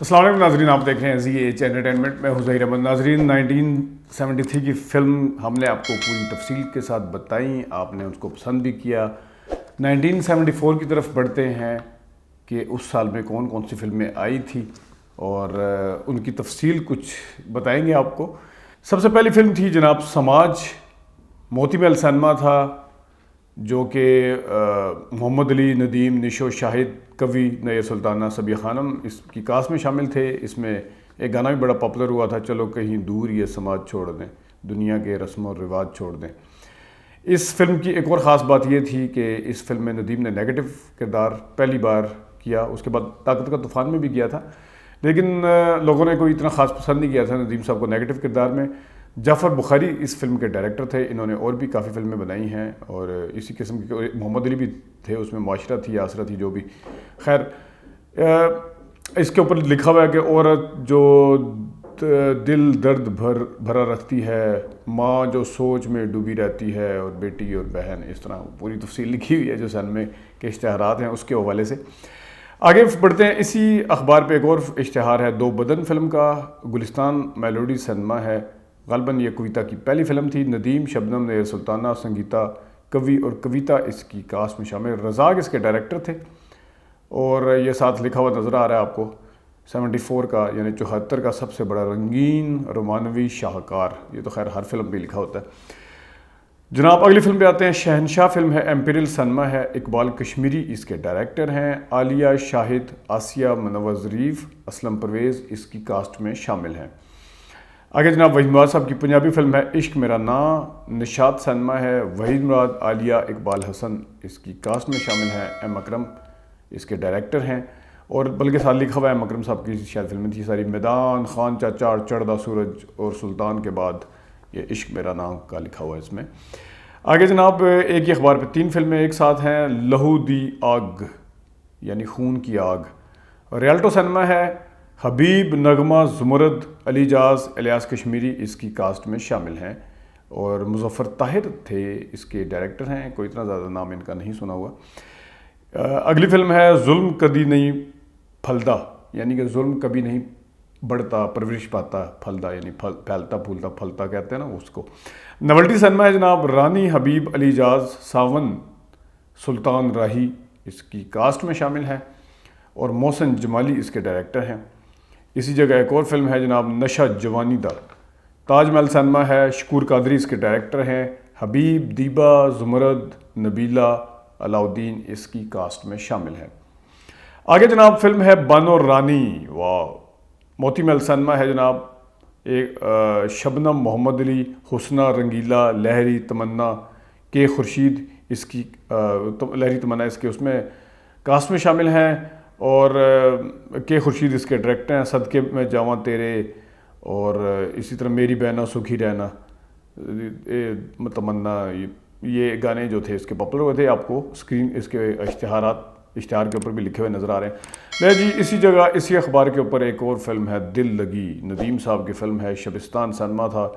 السلام علیکم ناظرین، آپ دیکھ رہے ہیں زی ایچ انٹرٹینمنٹ میں حزیر احمد۔ ناظرین 1973 کی فلم ہم نے آپ کو پوری تفصیل کے ساتھ بتائیں، آپ نے اس کو پسند بھی کیا۔ 1974 کی طرف بڑھتے ہیں کہ اس سال میں کون کون سی فلمیں آئی تھی اور ان کی تفصیل کچھ بتائیں گے آپ کو۔ سب سے پہلی فلم تھی جناب سماج، موتی محل سنیما تھا، جو کہ محمد علی، ندیم، نشو، شاہد، کوی، نیر سلطانہ، سبیہ خانم اس کی کاسٹ میں شامل تھے۔ اس میں ایک گانا بھی بڑا پاپولر ہوا تھا، چلو کہیں دور یہ سماج چھوڑ دیں، دنیا کے رسم و رواج چھوڑ دیں۔ اس فلم کی ایک اور خاص بات یہ تھی کہ اس فلم میں ندیم نے نیگیٹو کردار پہلی بار کیا، اس کے بعد طاقت کا طوفان میں بھی کیا تھا، لیکن لوگوں نے کوئی اتنا خاص پسند نہیں کیا تھا ندیم صاحب کو نیگیٹو کردار میں۔ جعفر بخاری اس فلم کے ڈائریکٹر تھے، انہوں نے اور بھی کافی فلمیں بنائی ہیں اور اسی قسم کی، محمد علی بھی تھے اس میں، معاشرہ تھی، آسرا تھی، جو بھی۔ خیر، اس کے اوپر لکھا ہوا ہے کہ عورت جو دل درد بھرا رکھتی ہے، ماں جو سوچ میں ڈوبی رہتی ہے، اور بیٹی اور بہن، اس طرح پوری تفصیل لکھی ہوئی ہے جو سن میں کے اشتہارات ہیں اس کے حوالے سے۔ آگے بڑھتے ہیں، اسی اخبار پہ ایک اور اشتہار ہے دو بدن فلم کا، گلستان میلوڈی سنیما ہے، غالباً یہ کویتا کی پہلی فلم تھی۔ ندیم، شبنم، نیر سلطانہ، سنگیتا، کوی اور کویتا اس کی کاسٹ میں شامل، رزاق اس کے ڈائریکٹر تھے، اور یہ ساتھ لکھا ہوا نظر آ رہا ہے آپ کو 74 کا، یعنی 74 کا سب سے بڑا رنگین رومانوی شاہکار، یہ تو خیر ہر فلم پہ لکھا ہوتا ہے۔ جناب اگلی فلم پہ آتے ہیں، شہنشاہ فلم ہے، ایمپیریل سنیما ہے، اقبال کشمیری اس کے ڈائریکٹر ہیں، عالیہ، شاہد، آسیہ، منور ظریف، اسلم پرویز اس کی کاسٹ میں شامل ہیں۔ آگے جناب وحید مراد صاحب کی پنجابی فلم ہے عشق میرا نام، نشاط سنیما ہے، وحید مراد، عالیہ، اقبال حسن اس کی کاسٹ میں شامل ہیں، ایم اکرم اس کے ڈائریکٹر ہیں، اور بلکہ ساتھ لکھا ہوا ہے اکرم صاحب کی شاید فلمیں تھی ساری، میدان، خان چاچا، چڑھدا سورج اور سلطان کے بعد یہ عشق میرا نام کا لکھا ہوا ہے اس میں۔ آگے جناب ایک ہی اخبار پہ تین فلمیں ایک ساتھ ہیں، لہو دی آگ یعنی خون کی آگ، ریالٹو سنیما ہے، حبیب، نغمہ، زمرد، علی جاز، الیاس کشمیری اس کی کاسٹ میں شامل ہیں، اور مظفر طاہر تھے اس کے ڈائریکٹر ہیں، کوئی اتنا زیادہ نام ان کا نہیں سنا ہوا۔ اگلی فلم ہے ظلم کبھی نہیں پھلدا، یعنی کہ ظلم کبھی نہیں بڑھتا، پرورش پاتا، پھلدا یعنی پھیلتا پھولتا پھلتا کہتے ہیں نا اس کو۔ نولٹی سنیما ہے جناب، رانی، حبیب، علی جاز، ساون، سلطان راہی اس کی کاسٹ میں شامل ہیں، اور محسن جمالی اس کے ڈائریکٹر ہیں۔ اسی جگہ ایک اور فلم ہے جناب، نشہ جوانی دا، تاج محل سنیما ہے، شکور قادری اس کے ڈائریکٹر ہیں، حبیب، دیبا، زمرد، نبیلہ، علاؤدین اس کی کاسٹ میں شامل ہیں۔ آگے جناب فلم ہے بانو رانی، واہ، موتی محل سنیما ہے جناب، ایک شبنم، محمد علی، حسنہ، رنگیلا، لہری، تمنا، کے خورشید اس کی لہری تمنا اس کے اس میں کاسٹ میں شامل ہیں، اور کے خورشید اس کے ڈائریکٹر ہیں، صدقے میں جاواں تیرے، اور اسی طرح میری بہنا سکھی رہنا، تمنا، یہ گانے جو تھے اس کے پاپولر ہوئے تھے، آپ کو اسکرین اس کے اشتہار کے اوپر بھی لکھے ہوئے نظر آ رہے ہیں۔ جی اسی جگہ اسی اخبار کے اوپر ایک اور فلم ہے، دل لگی، ندیم صاحب کی فلم ہے، شبستان سنیما تھا،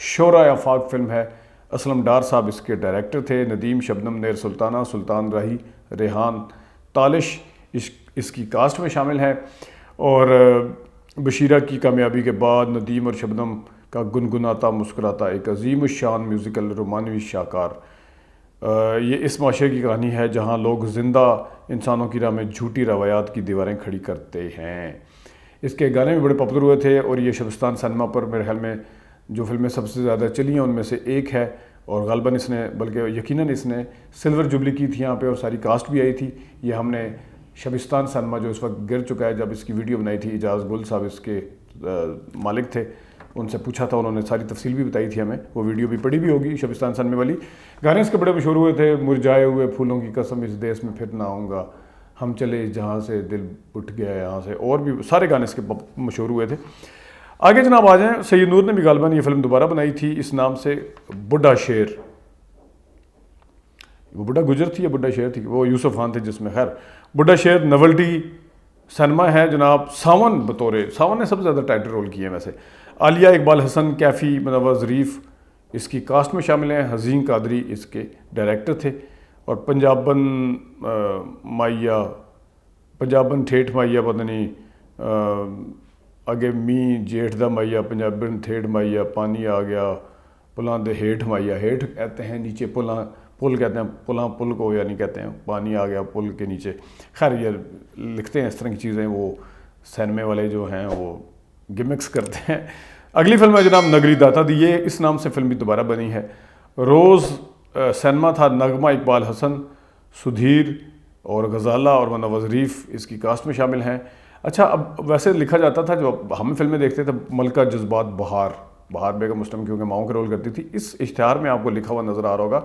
شورائے آفاق فلم ہے، اسلم ڈار صاحب اس کے ڈائریکٹر تھے، ندیم، شبنم، نیر سلطانہ، سلطان راہی، ریحان، تالش اس کی کاسٹ میں شامل ہیں، اور بشیرہ کی کامیابی کے بعد ندیم اور شبنم کا گنگناتا مسکراتا ایک عظیم الشان میوزیکل رومانوی شاہکار، یہ اس معاشرے کی کہانی ہے جہاں لوگ زندہ انسانوں کی راہ میں جھوٹی روایات کی دیواریں کھڑی کرتے ہیں۔ اس کے گانے بھی بڑے پاپولر ہوئے تھے، اور یہ شبستان سنیما پر میرے خیال میں جو فلمیں سب سے زیادہ چلی ہیں ان میں سے ایک ہے، اور غالباً اس نے، بلکہ یقیناً اس نے سلور جوبلی کی تھی یہاں پہ، اور ساری کاسٹ بھی آئی تھی۔ یہ ہم نے شبستان سنیما جو اس وقت گر چکا ہے، جب اس کی ویڈیو بنائی تھی، اعجاز گل صاحب اس کے مالک تھے، ان سے پوچھا تھا، انہوں نے ساری تفصیل بھی بتائی تھی ہمیں، وہ ویڈیو بھی پڑی بھی ہوگی شبستان سنیما والی۔ گانے اس کے بڑے مشہور ہوئے تھے، مرجھائے ہوئے پھولوں کی قسم اس دیس میں پھر نہ آؤں گا، ہم چلے جہاں سے دل اٹھ گیا یہاں سے، اور بھی سارے گانے اس کے مشہور ہوئے تھے۔ آگے جناب آ جائیں، سید نور نے بھی غالباً یہ فلم دوبارہ بنائی تھی اس نام سے، بڈھا شیر، وہ بڈھا گجر تھی یا بڈھا شیر تھی، وہ یوسف خان تھے جس میں، خیر بڈھا شیر نولٹی سنیما ہے جناب، ساون ساون نے سب سے زیادہ ٹائٹل رول کیے ہیں ویسے، عالیہ، اقبال حسن، کیفی، منور ظریف اس کی کاسٹ میں شامل ہیں، حزین قادری اس کے ڈائریکٹر تھے، اور پنجابن ٹھیٹھ مائیا پتہ نہیں اگے می جیٹھ دا مائیا پنجابن تھیڑ مائیا پانی آ گیا پلاں دے ہیٹھ مائیا ہیٹھ کہتے ہیں نیچے پل کہتے ہیں پلاں پل کو یعنی کہتے ہیں پانی آ گیا پل کے نیچے. خیر یہ لکھتے ہیں اس طرح کی چیزیں وہ سینمے والے جو ہیں وہ گمکس کرتے ہیں. اگلی فلم ہے جناب نگری داتا دی. یہ اس نام سے فلم بھی دوبارہ بنی ہے. روز سینما تھا. نغمہ اقبال حسن, سدھیر اور غزالہ اور منور ظریف اس کی کاسٹ میں شامل ہیں. اچھا اب ویسے لکھا جاتا تھا جو ہم فلمیں دیکھتے تھے ملکہ جذبات بہار بیگم مسلم کیونکہ ماؤں کا رول کرتی تھی. اس اشتہار میں آپ کو لکھا ہوا نظر آ رہا ہوگا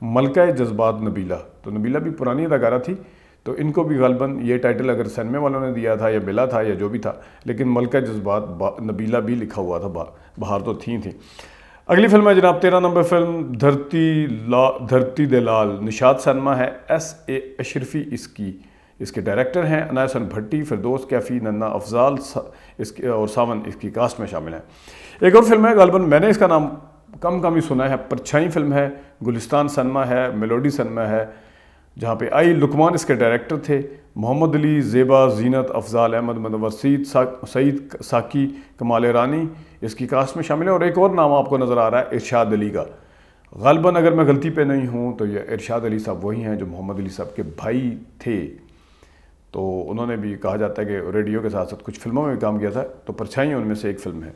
ملکہ جذبات نبیلہ. تو نبیلہ بھی پرانی اداکارہ تھی تو ان کو بھی غالباً یہ ٹائٹل اگر سینمے والوں نے دیا تھا یا بلا تھا یا جو بھی تھا, لیکن ملکہ جذبات نبیلہ بھی لکھا ہوا تھا, بہار تو تھیں. اگلی فلم ہے جناب 13 نمبر فلم دھرتی دے لال. نشاط سینما ہے. S.A. اشرفی اس کے ڈائریکٹر ہیں. عنایت حسن بھٹی, فردوس کیفی, ننا افضال اور ساون اس کی کاسٹ میں شامل ہیں. ایک اور فلم ہے غالباً میں نے اس کا نام کم ہی سنا ہے, پرچھائی فلم ہے. گلستان سینما ہے, میلوڈی سینما ہے جہاں پہ آئی لقمان اس کے ڈائریکٹر تھے. محمد علی, زیبا, زینت, افضال احمد, منور سعید ساکی, کمال رانی اس کی کاسٹ میں شامل ہے. اور ایک اور نام آپ کو نظر آ رہا ہے ارشاد علی کا. غالباً اگر میں غلطی پہ نہیں ہوں تو یہ ارشاد علی صاحب وہی ہیں جو محمد علی صاحب کے بھائی تھے. تو انہوں نے بھی کہا جاتا ہے کہ ریڈیو کے ساتھ ساتھ کچھ فلموں میں بھی کام کیا تھا. تو پرچھائی ان میں سے ایک فلم ہے.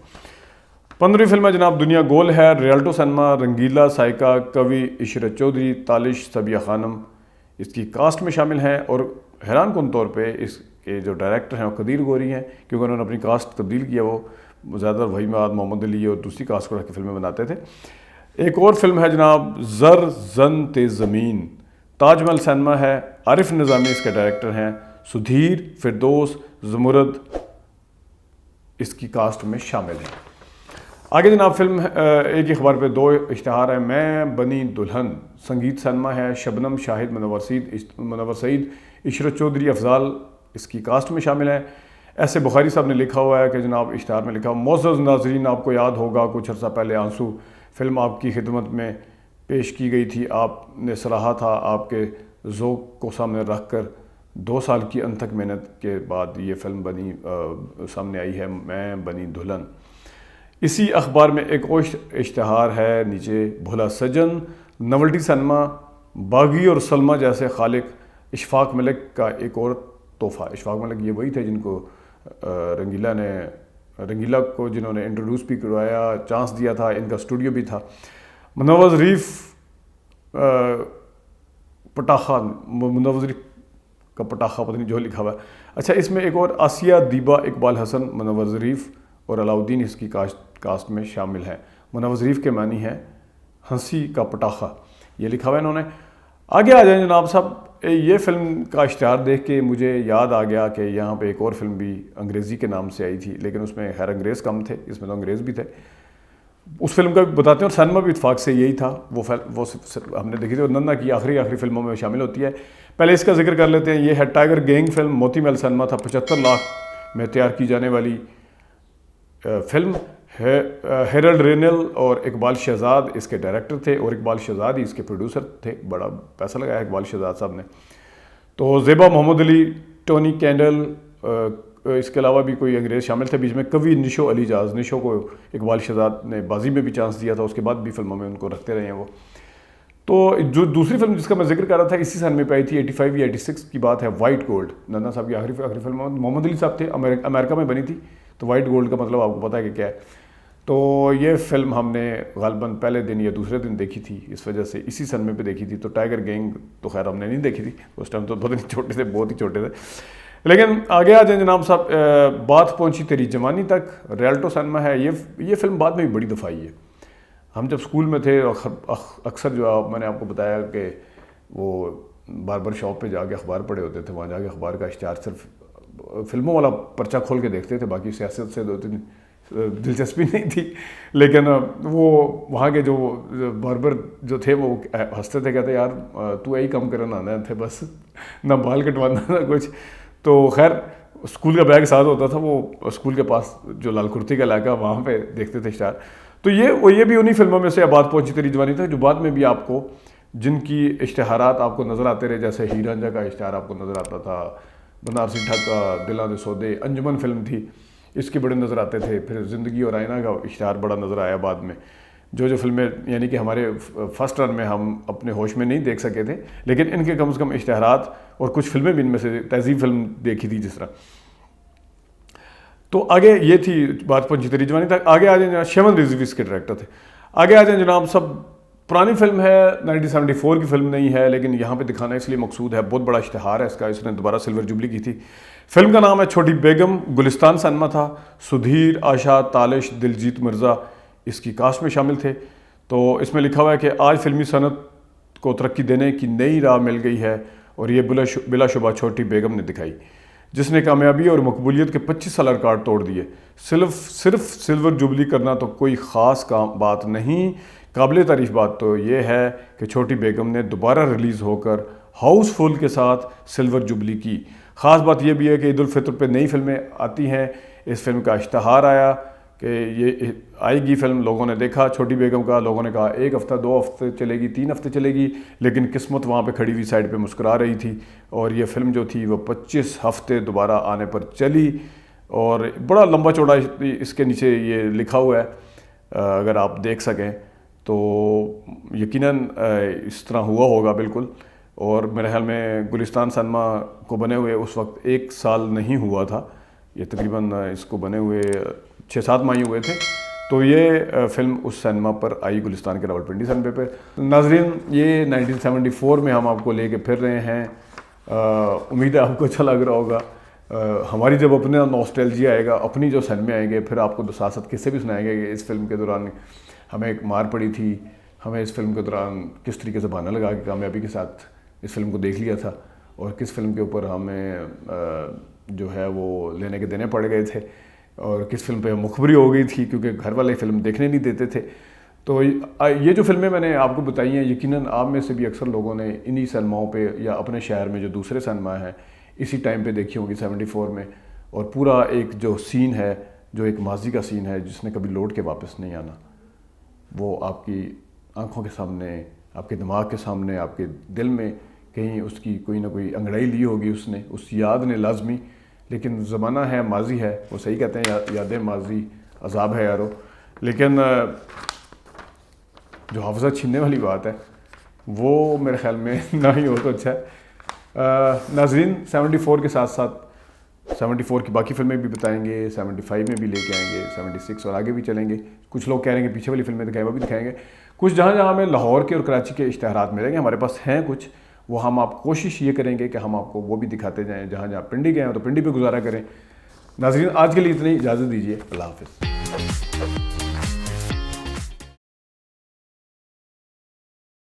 15ویں فلم ہے جناب دنیا گول ہے. ریالٹو سینما. رنگیلا, سائیکا, کوی عشرت چودھری, تالش, سبیہ خانم اس کی کاسٹ میں شامل ہیں. اور حیران کن طور پہ اس کے جو ڈائریکٹر ہیں وہ قدیر گوری ہیں کیونکہ انہوں نے اپنی کاسٹ تبدیل کیا. وہ زیادہ وہی مواد محمد علی اور دوسری کاسٹ کو رکھ کے فلمیں بناتے تھے. ایک اور فلم ہے جناب زر زن تے زمین. تاج محل سینما ہے. عارف نظامی اس کے ڈائریکٹر ہیں. سدھیر, فردوس, زمرد اس کی کاسٹ میں شامل ہیں. آگے جناب فلم ایک ہی اخبار پہ 2 اشتہار ہیں. میں بنی دلہن. سنگیت سینما ہے. شبنم, شاہد, منور سعید, عشرت چودھری, افضال اس کی کاسٹ میں شامل ہیں. ایسے بخاری صاحب نے لکھا ہوا ہے کہ جناب اشتہار میں لکھا, معزز ناظرین آپ کو یاد ہوگا کچھ عرصہ پہلے آنسو فلم آپ کی خدمت میں پیش کی گئی تھی. آپ نے سراہا تھا. آپ کے ذوق کو سامنے رکھ کر 2 سال کی انتھک محنت کے بعد یہ فلم سامنے آئی ہے, میں بنی دلہن. اسی اخبار میں ایک اور اشتہار ہے نیچے, بھولا سجن. نولٹی سینما. باغی اور سلمہ جیسے خالق. اشفاق ملک کا ایک اور تحفہ. اشفاق ملک یہ وہی تھے جن کو رنگیلا کو جنہوں نے انٹروڈیوس بھی کروایا, چانس دیا تھا. ان کا اسٹوڈیو بھی تھا. منور ظریف پٹاخہ, منور ظریف کا پٹاخہ پتہ نہیں جو لکھا ہوا ہے. اچھا اس میں ایک اور آسیہ دیبا, اقبال حسن, منور ظریف اور علاؤدین اس کی کاسٹ میں شامل ہیں. منور ظریف کے معنی ہے ہنسی کا پٹاخہ, یہ لکھا ہوا ہے انہوں نے. آگے آ جائیں جناب صاحب. یہ فلم کا اشتہار دیکھ کے مجھے یاد آ گیا کہ یہاں پہ ایک اور فلم بھی انگریزی کے نام سے آئی تھی, لیکن اس میں خیر انگریز کم تھے, اس میں تو انگریز بھی تھے. اس فلم کا بھی بتاتے ہیں. اور سینما بھی اتفاق سے یہی تھا. وہ ہم نے دیکھی تھی. اور ننا کی آخری فلموں میں شامل ہوتی ہے. پہلے اس کا ذکر کر لیتے ہیں. یہ ہے ٹائیگر گینگ فلم. موتی محل سینما تھا. 75 لاکھ میں تیار کی جانے والی فلم. ہیرلڈ رینل اور اقبال شہزاد اس کے ڈائریکٹر تھے اور اقبال شہزاد ہی اس کے پروڈیوسر تھے. بڑا پیسہ لگایا اقبال شہزاد صاحب نے. تو زیبا, محمد علی, ٹونی کینڈل, اس کے علاوہ بھی کوئی انگریز شامل تھے بیچ میں. کوی نشو علی جاز. نشو کو اقبال شہزاد نے بازی میں بھی چانس دیا تھا, اس کے بعد بھی فلموں میں ان کو رکھتے رہے ہیں وہ. تو جو دوسری فلم جس کا میں ذکر کر رہا تھا اسی سن میں پائی تھی, 85 یا 86 کی بات ہے, وائٹ گولڈ. ننا صاحب کی آخری فلم محمد علی صاحب تھے, امریکہ میں بنی تھی. تو وائٹ گولڈ کا مطلب آپ کو پتہ ہے کہ کیا ہے. تو یہ فلم ہم نے غالباً پہلے دن یا دوسرے دن دیکھی تھی, اس وجہ سے اسی سنمے پہ دیکھی تھی. تو ٹائیگر گینگ تو خیر ہم نے نہیں دیکھی تھی اس ٹائم, تو پتہ نہیں چھوٹے تھے, بہت ہی چھوٹے تھے. لیکن آگے آ جائیں جناب صاحب. بات پہنچی تیری جوانی تک. ریالٹو سینما ہے. یہ فلم بعد میں بھی بڑی دفعہ آئی ہے. ہم جب اسکول میں تھے اکثر جو میں نے آپ کو بتایا کہ وہ باربر شاپ پہ جا کے اخبار پڑھے ہوتے تھے, وہاں جا کے اخبار کا اشتہار صرف فلموں والا پرچہ کھول کے دیکھتے تھے, باقی سیاست سے 2-3 دلچسپی نہیں تھی. لیکن وہ وہاں کے جو باربر جو تھے وہ ہنستے تھے, کہتے یار تو یہی کام کرنا آنا تھے, بس نہ بال کٹوانا نہ کچھ. تو خیر اسکول کا بیگ ساتھ ہوتا تھا, وہ اسکول کے پاس جو لال کرتی کا علاقہ وہاں پہ دیکھتے تھے اشتہار. تو یہ بھی انہی فلموں میں سے بات پہنچی تیری جوانی تک جو بعد میں بھی آپ کو جن کی اشتہارات آپ کو نظر آتے رہے, جیسے ہیر رانجھا کا اشتہار آپ کو نظر آتا تھا, بنارسی ڈھاکہ، دلاں دے سودے، انجمن فلم تھی، اس کے بڑے نظر آتے تھے. پھر زندگی اور آئینہ کا اشتہار بڑا نظر آیا بعد میں. جو فلمیں یعنی کہ ہمارے فرسٹ رن میں ہم اپنے ہوش میں نہیں دیکھ سکے تھے، لیکن ان کے کم از کم اشتہارات اور کچھ فلمیں بھی ان میں سے تہذیب فلم دیکھی تھی جس طرح. تو آگے یہ تھی بات پنچی تیری جوانی تک. آگے آ جائیں جناب، شیون رضوی اس کے ڈائریکٹر تھے. آگے آ جائیں جناب، سب پرانی فلم ہے، 1974 کی فلم نہیں ہے، لیکن یہاں پہ دکھانا اس لیے مقصود ہے، بہت بڑا اشتہار ہے اس کا. اس نے دوبارہ سلور جوبلی کی تھی. فلم کا نام ہے چھوٹی بیگم. گلستان سنیما تھا. سدھیر، آشا، تالش، دلجیت مرزا اس کی کاسٹ میں شامل تھے. تو اس میں لکھا ہوا ہے کہ آج فلمی صنعت کو ترقی دینے کی نئی راہ مل گئی ہے، اور یہ بلا شبہ چھوٹی بیگم نے دکھائی، جس نے کامیابی اور مقبولیت کے 25 سالہ ریکارڈ توڑ دیے. صرف سلور جوبلی کرنا تو کوئی خاص بات نہیں. قابل تعریف بات تو یہ ہے کہ چھوٹی بیگم نے دوبارہ ریلیز ہو کر ہاؤس فل کے ساتھ سلور جوبلی کی. خاص بات یہ بھی ہے کہ عید الفطر پہ نئی فلمیں آتی ہیں. اس فلم کا اشتہار آیا کہ یہ آئے گی فلم، لوگوں نے دیکھا چھوٹی بیگم کا، لوگوں نے کہا 1 ہفتہ 2 ہفتے چلے گی، 3 ہفتے چلے گی، لیکن قسمت وہاں پہ کھڑی ہوئی سائڈ پہ مسکرا رہی تھی، اور یہ فلم جو تھی وہ 25 ہفتے دوبارہ آنے پر چلی. اور بڑا لمبا چوڑا اس کے نیچے یہ لکھا ہوا ہے، اگر آپ دیکھ سکیں تو یقیناً اس طرح ہوا ہوگا بالکل. اور میرے خیال میں گلستان سنیما کو بنے ہوئے اس وقت 1 سال نہیں ہوا تھا، یہ تقریباً اس کو بنے ہوئے 6-7 ماہ ہوئے تھے. تو یہ فلم اس سنیما پر آئی، گلستان کے راولپنڈی سنیما پہ. ناظرین، یہ 1974 میں ہم آپ کو لے کے پھر رہے ہیں. امید ہے آپ کو اچھا لگ رہا ہوگا. ہماری جب اپنا نوسٹیلجیا آئے گا، اپنی جو سنیمے آئیں گے، پھر آپ کو ساتھ قصے بھی سنائیں گے کہ اس فلم کے دوران ہمیں ایک مار پڑی تھی، ہمیں اس فلم کے دوران کس طریقے سے بہانہ لگا کے کامیابی کے ساتھ اس فلم کو دیکھ لیا تھا، اور کس فلم کے اوپر ہمیں جو ہے وہ لینے کے دینے پڑ گئے تھے، اور کس فلم پہ مخبری ہو گئی تھی کیونکہ گھر والے فلم دیکھنے نہیں دیتے تھے. تو یہ جو فلمیں میں نے آپ کو بتائی ہیں، یقیناً آپ میں سے بھی اکثر لوگوں نے انہی سنیماؤں پہ یا اپنے شہر میں جو دوسرے سنیما ہیں اسی ٹائم پہ دیکھی ہوگی 74 میں. اور پورا ایک جو سین ہے، جو ایک ماضی کا سین ہے جس نے کبھی لوٹ کے واپس نہیں آنا، وہ آپ کی آنکھوں کے سامنے، آپ کے دماغ کے سامنے، آپ کے دل میں کہیں اس کی کوئی نہ کوئی انگڑائی لی ہوگی اس نے، اس یاد نے لازمی. لیکن زمانہ ہے، ماضی ہے، وہ صحیح کہتے ہیں یادیں ماضی عذاب ہے یارو. لیکن جو حافظہ چھیننے والی بات ہے وہ میرے خیال میں نہ ہی ہو تو اچھا ہے. ناظرین، 74 کے ساتھ ساتھ 74 کی باقی فلمیں بھی بتائیں گے، 75 میں بھی لے کے آئیں گے، 76 اور آگے بھی چلیں گے. کچھ لوگ کہہ رہے ہیں کہ پیچھے والی فلمیں دکھائیں، وہ بھی دکھائیں گے. کچھ جہاں جہاں ہمیں لاہور کے اور کراچی کے اشتہارات ملیں گے، ہمارے پاس ہیں کچھ، وہ ہم آپ کوشش یہ کریں گے کہ ہم آپ کو وہ بھی دکھاتے جائیں. جہاں جہاں پنڈی گئے ہیں تو پنڈی پہ گزارا کریں. ناظرین، آج کے لیے اتنی اجازت دیجیے. اللہ حافظ.